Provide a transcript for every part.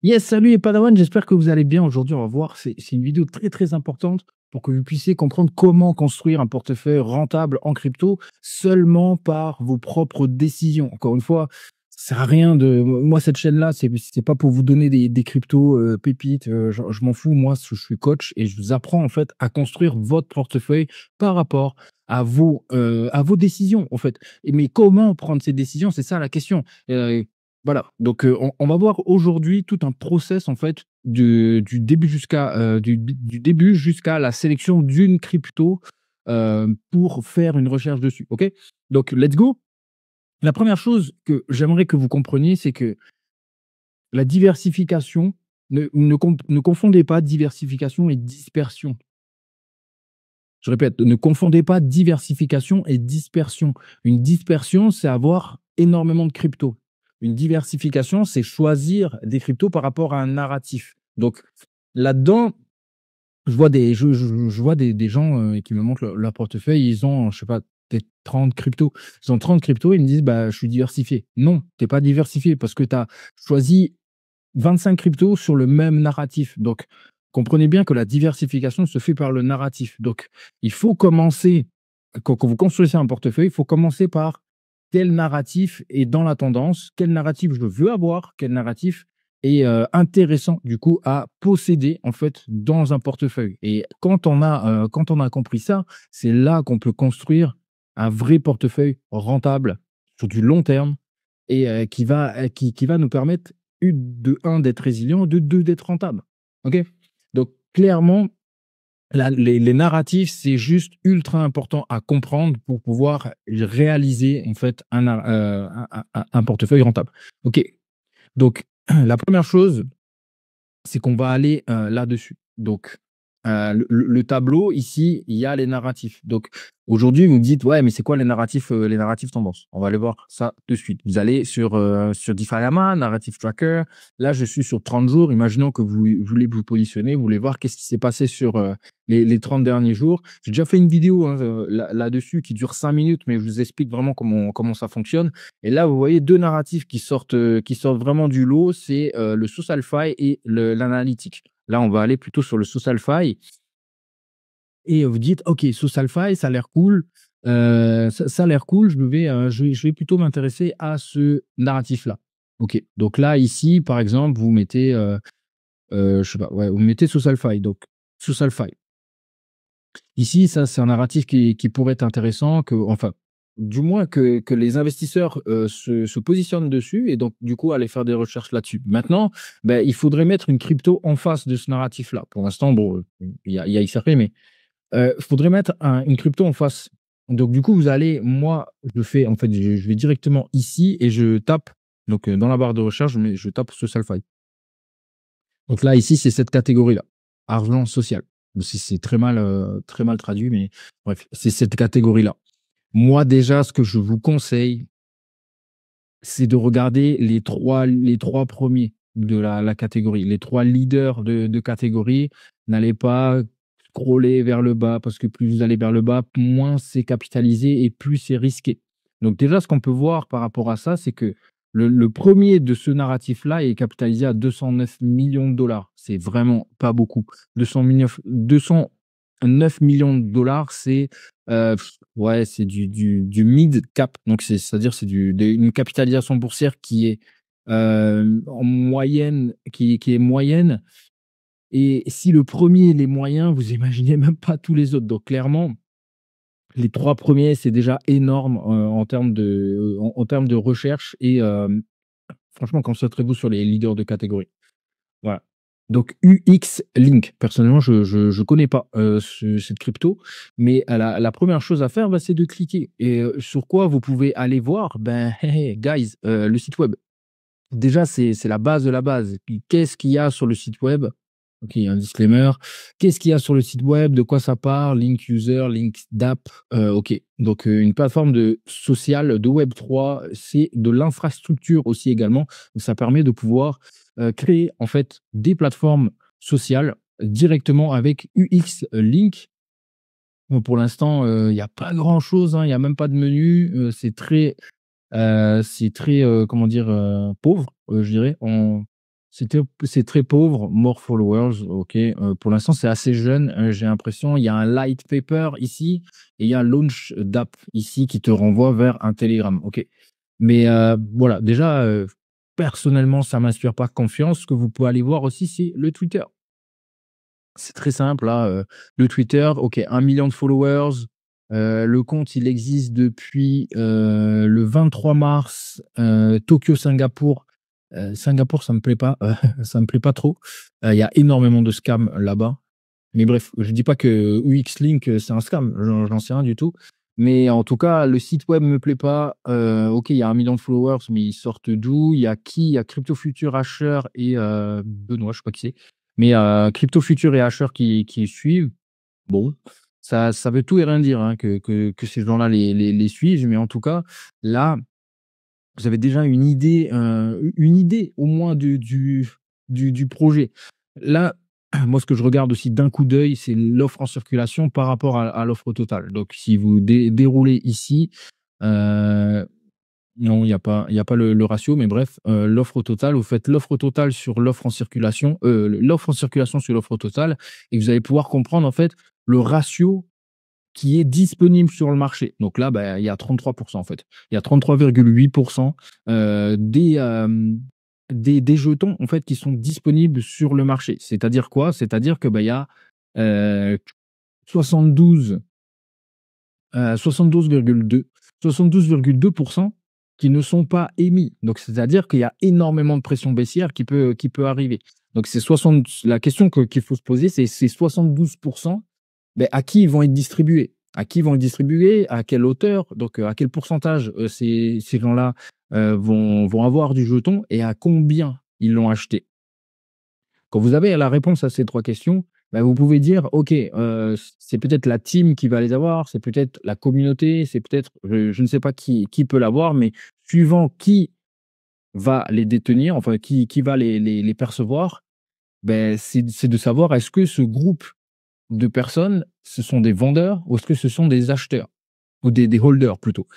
Yes, salut les Padawan, j'espère que vous allez bien. Aujourd'hui, on va voir, c'est une vidéo très très importante pour que vous puissiez comprendre comment construire un portefeuille rentable en crypto seulement par vos propres décisions. Encore une fois, ça sert à rien de. Moi, cette chaîne-là, c'est pas pour vous donner des cryptos pépites. Je m'en fous. Moi, je suis coach et je vous apprends en fait à construire votre portefeuille par rapport à vos décisions en fait. Mais comment prendre ces décisions? C'est ça la question. Voilà, donc on va voir aujourd'hui tout un process en fait du début du début jusqu'à la sélection d'une crypto pour faire une recherche dessus. OK? Donc let's go. La première chose que j'aimerais que vous compreniez, c'est que la diversification, ne confondez pas diversification et dispersion. Je répète, ne confondez pas diversification et dispersion. Une dispersion, c'est avoir énormément de cryptos. Une diversification, c'est choisir des cryptos par rapport à un narratif. Donc là-dedans, je vois des gens qui me montrent leur portefeuille, ils ont, je sais pas, peut-être 30 cryptos. Ils ont 30 cryptos, ils me disent, bah, je suis diversifié. Non, tu n'es pas diversifié parce que tu as choisi 25 cryptos sur le même narratif. Donc, comprenez bien que la diversification se fait par le narratif. Donc, il faut commencer, quand vous construisez un portefeuille, il faut commencer par quel narratif est dans la tendance, quel narratif je veux avoir, quel narratif est intéressant du coup à posséder en fait dans un portefeuille. Et quand on a compris ça, c'est là qu'on peut construire un vrai portefeuille rentable sur du long terme et qui va nous permettre de un d'être résilient, de deux d'être rentable. Ok. Donc clairement, les narratifs, c'est juste ultra important à comprendre pour pouvoir réaliser en fait un portefeuille rentable. Ok. Donc la première chose, c'est qu'on va aller là-dessus. Donc, le tableau, ici, il y a les narratifs. Donc, aujourd'hui, vous me dites, ouais, mais c'est quoi les narratifs tendances? On va aller voir ça de suite. Vous allez sur Diffayama, Narrative Tracker. Là, je suis sur 30 jours. Imaginons que vous voulez vous positionner, vous voulez voir qu'est-ce qui s'est passé sur les 30 derniers jours. J'ai déjà fait une vidéo hein, là-dessus qui dure 5 minutes, mais je vous explique vraiment comment ça fonctionne. Et là, vous voyez deux narratifs qui sortent vraiment du lot, c'est le SourceAlpha et l'analytique. Là, on va aller plutôt sur le SourceAlpha et vous dites, OK, SourceAlpha, ça a l'air cool. Ça a l'air cool, je vais plutôt m'intéresser à ce narratif-là. OK, donc là, ici, par exemple, vous mettez, je sais pas, ouais, vous mettez SourceAlpha. Donc, SourceAlpha. Ici, ça, c'est un narratif qui pourrait être intéressant, enfin, du moins que les investisseurs se positionnent dessus et donc, du coup, aller faire des recherches là-dessus. Maintenant, ben, il faudrait mettre une crypto en face de ce narratif-là. Pour l'instant, bon, il y a XRP, mais il faudrait mettre une crypto en face. Donc, du coup, moi, en fait, je vais directement ici et je tape, donc dans la barre de recherche, je tape ce Sulfide. Donc là, ici, c'est cette catégorie-là, argent social. C'est très mal traduit, mais bref, c'est cette catégorie-là. Moi, déjà, ce que je vous conseille, c'est de regarder les trois premiers de la catégorie, les trois leaders de catégorie. N'allez pas scroller vers le bas parce que plus vous allez vers le bas, moins c'est capitalisé et plus c'est risqué. Donc déjà, ce qu'on peut voir par rapport à ça, c'est que le premier de ce narratif-là est capitalisé à 209 millions de dollars. C'est vraiment pas beaucoup. 209 millions de dollars, c'est ouais, c'est du mid cap. Donc c'est-à-dire c'est une capitalisation boursière qui est en moyenne, qui est moyenne. Et si le premier est les moyens, vous imaginez même pas tous les autres. Donc clairement, les trois premiers, c'est déjà énorme en termes de recherche. Et franchement, concentrez-vous sur les leaders de catégorie. Voilà. Donc UX Link, personnellement, je connais pas cette crypto, mais la première chose à faire, bah, c'est de cliquer. Et sur quoi vous pouvez aller voir? Ben, hey, guys, le site web. Déjà, c'est la base de la base. Qu'est-ce qu'il y a sur le site web? Ok, il y a un disclaimer. Qu'est-ce qu'il y a sur le site web? De quoi ça parle? Link user, link d'app. Ok, donc une plateforme sociale de Web3, c'est de l'infrastructure aussi également. Donc, ça permet de pouvoir créer en fait des plateformes sociales directement avec UX Link. Bon, pour l'instant, il n'y a pas grand-chose, hein, il n'y a même pas de menu. C'est très, comment dire, pauvre, je dirais. c'est très pauvre, more followers, OK, pour l'instant, c'est assez jeune, j'ai l'impression. Il y a un light paper ici et il y a un launch d'app ici qui te renvoie vers un Telegram, OK. Mais voilà, déjà, personnellement, ça m'inspire pas confiance. Ce que vous pouvez aller voir aussi, c'est le Twitter. C'est très simple là, le Twitter, OK, 1 million de followers, le compte il existe depuis, le 23 mars, Tokyo-Singapour. Singapour ça me plaît pas, ça me plaît pas trop. Il y a énormément de scams là-bas. Mais bref, je dis pas que UX-Link, c'est un scam, j'en sais rien du tout. Mais en tout cas, le site web me plaît pas. OK, il y a 1 million de followers, mais ils sortent d'où? Il y a qui? Il y a Crypto Future, Asher et Benoît, je sais pas qui c'est. Mais Crypto Future et Asher qui suivent. Bon, ça veut tout et rien dire, hein, que ces gens-là les suivent. Mais en tout cas, là, vous avez déjà une idée au moins du projet. Là, moi, ce que je regarde aussi d'un coup d'œil, c'est l'offre en circulation par rapport à l'offre totale. Donc, si vous déroulez ici, euh, non, il y a pas le ratio, mais bref, l'offre totale, vous faites l'offre totale sur l'offre en circulation, l'offre en circulation sur l'offre totale, et vous allez pouvoir comprendre en fait le ratio qui est disponible sur le marché. Donc là, bah, il y a 33% en fait. Il y a 33,8% des jetons en fait qui sont disponibles sur le marché. C'est-à-dire quoi? C'est-à-dire que bah, il y a euh, 72, 72,2, 72,2% qui ne sont pas émis. Donc c'est-à-dire qu'il y a énormément de pression baissière qui peut arriver. Donc c'est 60, la question qu'il faut se poser, c'est ces 72%, ben, à qui ils vont être distribués? À qui ils vont être distribués? À quelle hauteur? Donc, à quel pourcentage ces gens-là vont avoir du jeton et à combien ils l'ont acheté? Quand vous avez la réponse à ces trois questions, ben, vous pouvez dire, OK, c'est peut-être la team qui va les avoir, c'est peut-être la communauté, c'est peut-être, je ne sais pas qui peut l'avoir, mais suivant qui va les détenir, enfin, qui va les percevoir, ben, c'est de savoir est-ce que ce groupe de personnes, ce sont des vendeurs ou est-ce que ce sont des acheteurs? Ou des holders plutôt.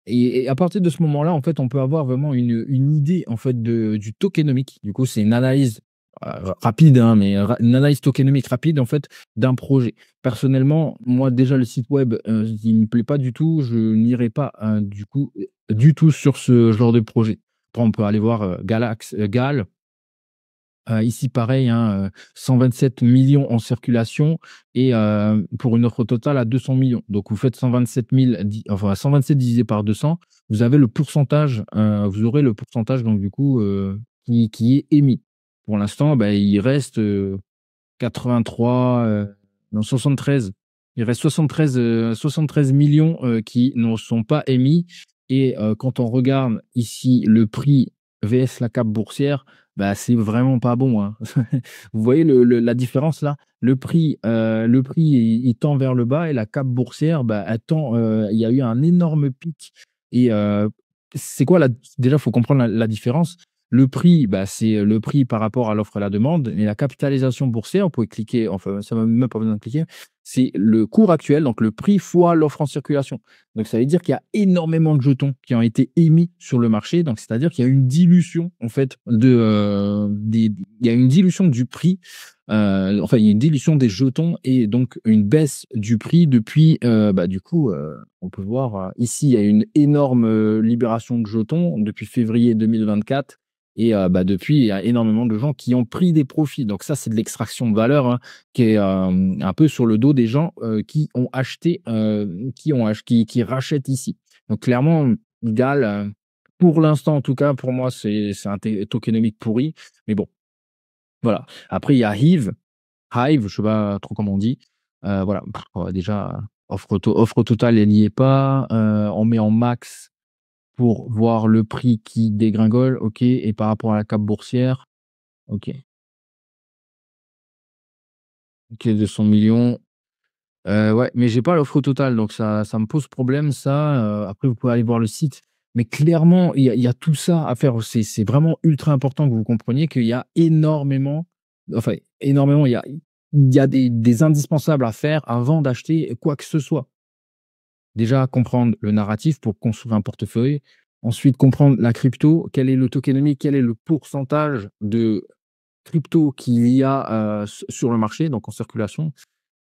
Et à partir de ce moment-là, en fait, on peut avoir vraiment une idée en fait du tokenomique. Du coup, c'est une analyse rapide, hein, mais une analyse tokenomique rapide en fait d'un projet. Personnellement, moi déjà le site web, il me plaît pas du tout. Je n'irai pas du coup du tout sur ce genre de projet. Après, on peut aller voir Gal. Ici pareil, hein, 127 millions en circulation et pour une offre totale à 200 millions. Donc vous faites 127 000 enfin 127 divisé par 200, vous avez le pourcentage, vous aurez le pourcentage donc du coup, qui est émis. Pour l'instant, bah, il reste, 83, non 73. Il reste 73 millions qui ne sont pas émis et quand on regarde ici le prix vs la cape boursière, bah, c'est vraiment pas bon, hein. Vous voyez la différence là? Le prix il tend vers le bas et la cape boursière, bah, elle tend, il y a eu un énorme pic et c'est quoi la déjà, il faut comprendre la différence. Le prix, bah, c'est le prix par rapport à l'offre et la demande et la capitalisation boursière, vous pouvez cliquer, enfin, ça va même pas besoin de cliquer, c'est le cours actuel, donc le prix fois l'offre en circulation. Donc ça veut dire qu'il y a énormément de jetons qui ont été émis sur le marché, donc c'est-à-dire qu'il y a une dilution en fait il y a une dilution du prix, enfin il y a une dilution des jetons et donc une baisse du prix depuis, bah, du coup, on peut voir, ici, il y a une énorme, libération de jetons depuis février 2024 et bah, depuis, il y a énormément de gens qui ont pris des profits. Donc ça, c'est de l'extraction de valeur, hein, qui est, un peu sur le dos des gens, qui ont acheté, qui rachètent ici. Donc clairement, Gal, pour l'instant, en tout cas, pour moi, c'est un tokenomique pourri. Mais bon, voilà. Après, il y a Hive, je sais pas trop comment on dit. Voilà, déjà, offre totale, elle n'y est pas. On met en max pour voir le prix qui dégringole, OK, et par rapport à la cape boursière, OK. OK, 200 millions. Ouais, mais j'ai pas l'offre totale, donc ça me pose problème ça, après vous pouvez aller voir le site. Mais clairement, il y a tout ça à faire. C'est vraiment ultra important que vous compreniez qu'il y a énormément, enfin énormément, il y a des indispensables à faire avant d'acheter quoi que ce soit. Déjà comprendre le narratif pour construire un portefeuille. Ensuite, comprendre la crypto, quel est le tokenomics, quel est le pourcentage de crypto qu'il y a, sur le marché, donc en circulation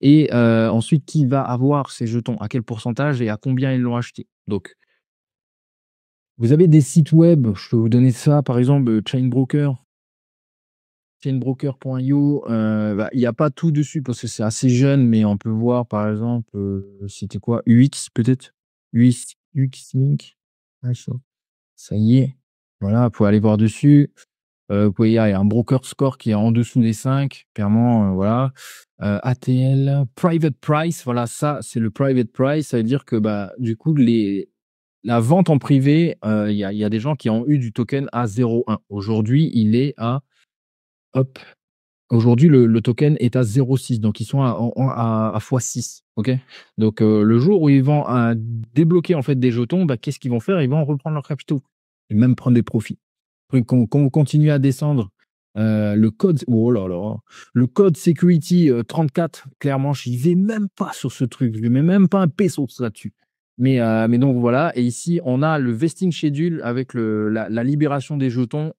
et ensuite qui va avoir ces jetons, à quel pourcentage et à combien ils l'ont acheté. Donc vous avez des sites web, je peux vous donner ça, par exemple, chainbroker.io, bah, il y a pas tout dessus parce que c'est assez jeune, mais on peut voir par exemple, c'était quoi? UX peut-être? UX Link? Ouais, ça y est, voilà, vous pouvez aller voir dessus. Vous pouvez il y a un broker score qui est en dessous des 5 clairement, voilà. ATL, private price, voilà, ça, c'est le private price. Ça veut dire que, bah, du coup, la vente en privé, il y a des gens qui ont eu du token à 0,1. Aujourd'hui, il est à hop, aujourd'hui, le token est à 0,6, donc ils sont à x6, OK? Donc le jour où ils vont, débloquer, en fait, des jetons, bah, qu'est-ce qu'ils vont faire? Ils vont reprendre leurs capitaux et même prendre des profits. Truc quand on continue à descendre, le code oh là là, le code security, 34, clairement, j'y vais même pas sur ce truc, je mets même pas un peso là-dessus. Mais donc voilà et ici, on a le vesting schedule avec la libération des jetons,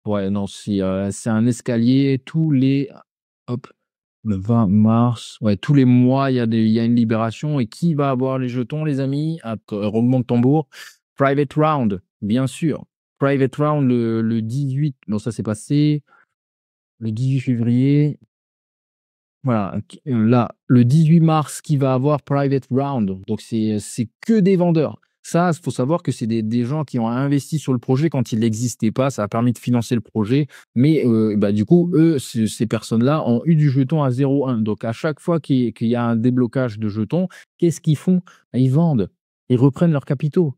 ouais, non, c'est un escalier tous les hop, le 20 mars, ouais, tous les mois, il y a une libération et qui va avoir les jetons, les amis? Roulement de tambour, private round, bien sûr. Private round le 18 non, ça c'est passé, le 18 février. Voilà, là, le 18 mars, qui va avoir private round, donc c'est que des vendeurs. Ça, il faut savoir que c'est des gens qui ont investi sur le projet quand il n'existait pas. Ça a permis de financer le projet, mais bah, du coup, eux, ces personnes-là ont eu du jeton à 0,1. Donc à chaque fois qu'il y a un déblocage de jetons, qu'est-ce qu'ils font? Bah, ils vendent, ils reprennent leurs capitaux.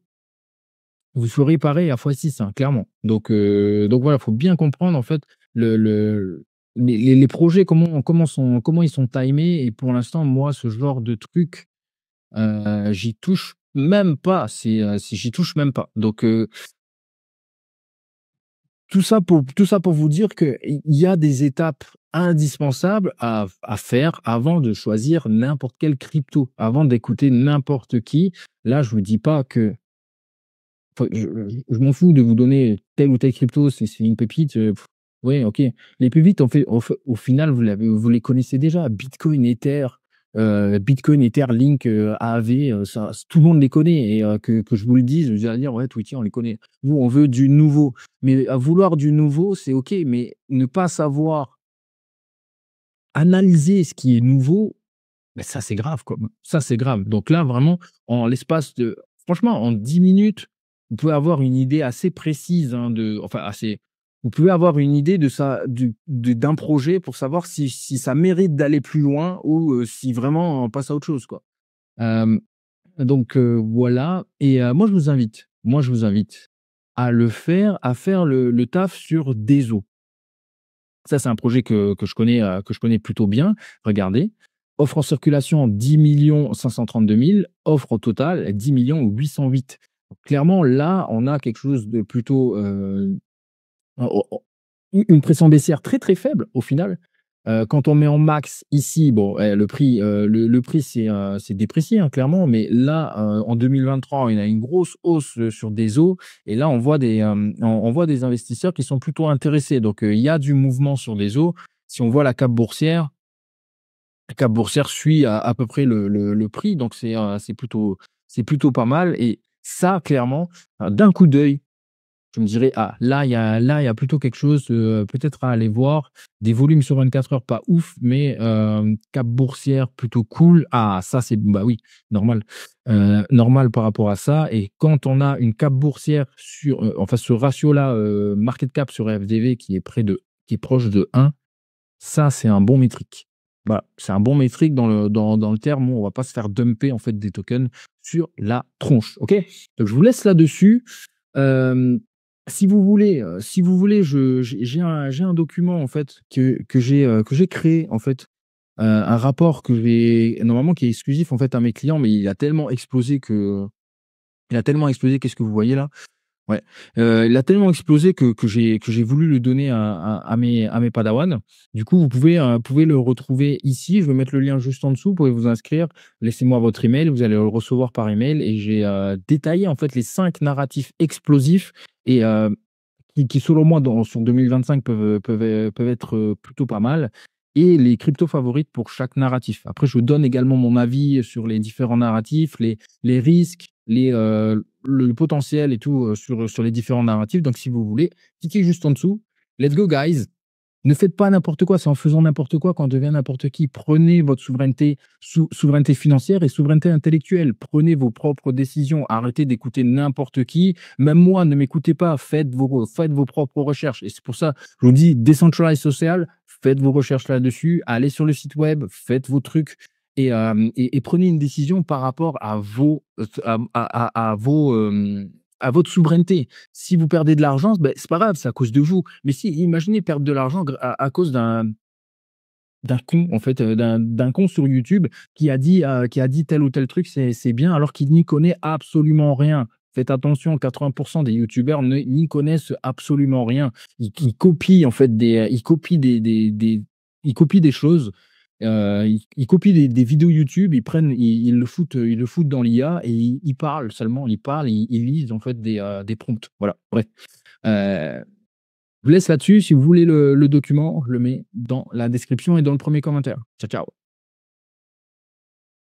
Vous serez pareil à x6, hein, clairement. Donc voilà, il faut bien comprendre en fait le les projets comment ils sont timés et pour l'instant, moi, ce genre de truc, j'y touche même pas. J'y touche même pas. Donc tout ça pour vous dire qu'il y a des étapes indispensables à faire avant de choisir n'importe quelle crypto, avant d'écouter n'importe qui. Là, je vous dis pas que enfin, je m'en fous de vous donner telle ou telle crypto, c'est une pépite, ouais, OK. Les pépites, en fait, au final, vous les connaissez déjà. Bitcoin, Ether, Link, AAV, ça tout le monde les connaît et que je vous le dise, vous allez dire: «Ouais, Tweety, on les connaît». Nous, on veut du nouveau. Mais à vouloir du nouveau, c'est OK, mais ne pas savoir analyser ce qui est nouveau, mais ça, c'est grave, quoi. Ça, c'est grave. Donc là, vraiment, en l'espace de franchement, en 10 minutes, vous pouvez avoir une idée assez précise, hein, enfin, assez vous pouvez avoir une idée de ça d'un projet pour savoir si ça mérite d'aller plus loin ou si vraiment on passe à autre chose, quoi. Hem, donc voilà et moi, je vous invite à faire le taf sur des eaux. Ça, c'est un projet que je connais plutôt bien. Regardez, offre en circulation 10 532 000, offre au total 10 808 000. Clairement, là, on a quelque chose de plutôt, o o une pression baissière très, très faible au final. Quand on met en max ici, bon, le prix c'est déprécié, hein, clairement, mais là, en 2023, il y a une grosse hausse, sur des eaux et là, on voit des investisseurs qui sont plutôt intéressés. Donc, il y a du mouvement sur les eaux. Si on voit la cape boursière suit à peu près le prix, donc c'est plutôt pas mal et ça, clairement, d'un coup d'œil je me dirais: «Ah, là, il y a plutôt quelque chose, peut-être à aller voir». Des volumes sur 24 heures, pas ouf, mais cap boursière plutôt cool. Ah, ça, c'est bah, oui, normal. Normal par rapport à ça et quand on a une cap boursière sur, enfin, ce ratio-là, market cap sur FDV qui est proche de 1, ça, c'est un bon métrique. Voilà, c'est un bon métrique dans le terme où on va pas se faire dumper, en fait, des tokens sur la tronche, OK? Donc je vous laisse là-dessus. Hem, si vous voulez, j'ai un document en fait que j'ai créé en fait, un rapport que j'ai normalement qui est exclusif en fait à mes clients, mais il a tellement explosé qu'est-ce que vous voyez là? Ouais, il a tellement explosé que j'ai voulu le donner à mes padawans. Du coup, vous pouvez le retrouver ici. Je vais mettre le lien juste en dessous. Vous pouvez vous inscrire. Laissez-moi votre email, vous allez le recevoir par email et j'ai, détaillé en fait les 5 narratifs explosifs et qui selon moi sur 2025 peuvent être, plutôt pas mal et les cryptos favorites pour chaque narratif. Après je donne également mon avis sur les différents narratifs, les risques, le potentiel et tout, sur les différents narratifs. Donc si vous voulez, cliquez juste en dessous. Let's go guys! Ne faites pas n'importe quoi, c'est en faisant n'importe quoi qu'on devient n'importe qui. Prenez votre souveraineté financière et souveraineté intellectuelle. Prenez vos propres décisions. Arrêtez d'écouter n'importe qui. Même moi, ne m'écoutez pas. Faites vos propres recherches. Et c'est pour ça, je vous dis, Decentralized Social, faites vos recherches là-dessus. Allez sur le site web, faites vos trucs et prenez une décision par rapport à votre souveraineté. Si vous perdez de l'argent, ben c'est pas grave, c'est à cause de vous. Mais si imaginez perdre de l'argent à cause d'un con, en fait, d'un con sur YouTube qui a dit tel ou tel truc, c'est bien, alors qu'il n'y connaît absolument rien. Faites attention, 80 des youtubeurs n'y connaissent absolument rien. Ils copient en fait ils copient des choses, ils copient des vidéos YouTube, ils le foutent dans l'IA et ils parlent seulement, ils parlent, ils lisent en fait des prompts. Voilà, bref. Heu je vous laisse là-dessus. Si vous voulez le document, je le mets dans la description et dans le premier commentaire. Ciao, ciao.